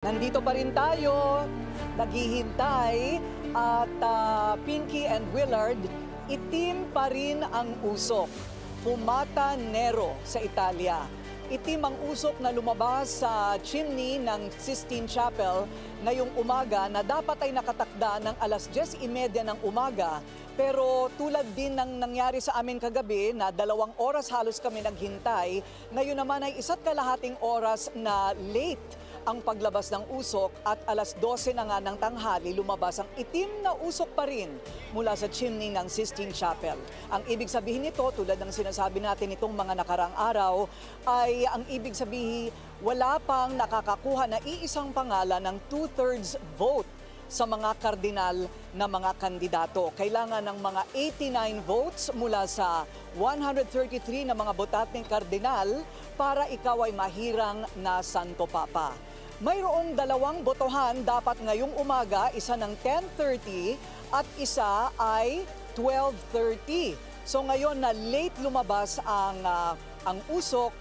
Nandito pa rin tayo, naghihintay at Pinky and Willard, itim pa rin ang usok. Fumata Nero sa Italia. Itim ang usok na lumabas sa chimney ng Sistine Chapel ngayong umaga na dapat ay nakatakda ng alas 10:30 ng umaga. Pero tulad din ng nangyari sa amin kagabi na 2 oras halos kami naghintay, ngayon naman ay 1.5 oras na late ang paglabas ng usok at alas 12 na nga ng tanghali lumabas ang itim na usok pa rin mula sa chimney ng Sistine Chapel. Ang ibig sabihin nito, tulad ng sinasabi natin itong mga nakarang araw, ay ang ibig sabihin wala pang nakakakuha na iisang pangalan ng 2/3 vote sa mga kardinal na mga kandidato. Kailangan ng mga 89 votes mula sa 133 na mga botanteng kardinal para ikaw ay mahirang na Santo Papa. Mayroong 2 botohan dapat ngayong umaga, isa ng 10:30 at isa ay 12:30. So ngayon na late lumabas ang usok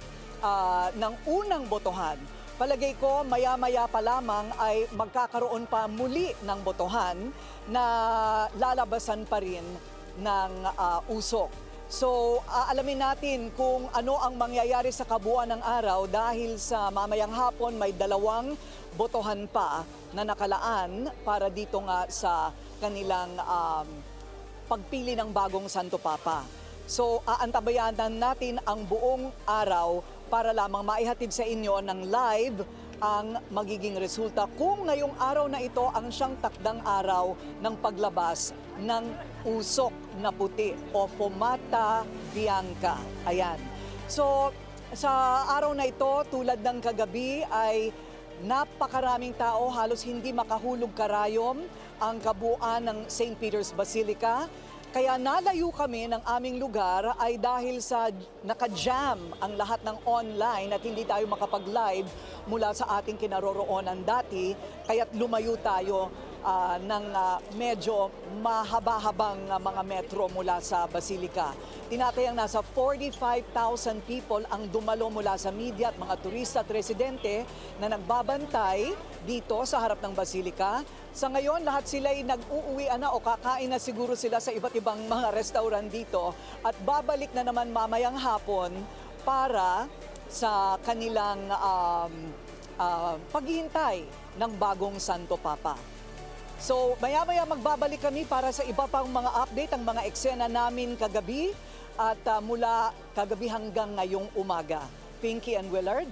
ng unang botohan. Palagay ko maya-maya pa lamang ay magkakaroon pa muli ng botohan na lalabasan pa rin ng usok. So, aalamin natin kung ano ang mangyayari sa kabuuan ng araw dahil sa mamayang hapon may 2 botohan pa na nakalaan para dito nga sa kanilang pagpili ng bagong Santo Papa. So, aantabayanan natin ang buong araw para lamang maihatid sa inyo ng live ang magiging resulta kung ngayong araw na ito ang siyang takdang araw ng paglabas ng usok na puti o Fumata Bianca. Ayan. So, sa araw na ito, tulad ng kagabi, ay napakaraming tao, halos hindi makahulog karayom ang kabuuan ng St. Peter's Basilica. Kaya nalayo kami ng aming lugar ay dahil sa naka-jam ang lahat ng online at hindi tayo makapag-live mula sa ating kinaroroonan dati. Kaya't lumayo tayo ng medyo mahaba-habang mga metro mula sa Basilica. Tinatayang nasa 45,000 people ang dumalo mula sa media at mga turista at residente na nagbabantay dito sa harap ng Basilica. Sa ngayon, lahat sila ay nag-uuwian na o kakain na siguro sila sa iba't ibang mga restaurant dito at babalik na naman mamayang hapon para sa kanilang paghihintay ng bagong Santo Papa. So, maya-maya magbabalik kami para sa iba pang mga update, ang mga eksena namin kagabi at mula kagabi hanggang ngayong umaga. Pinky and Willard?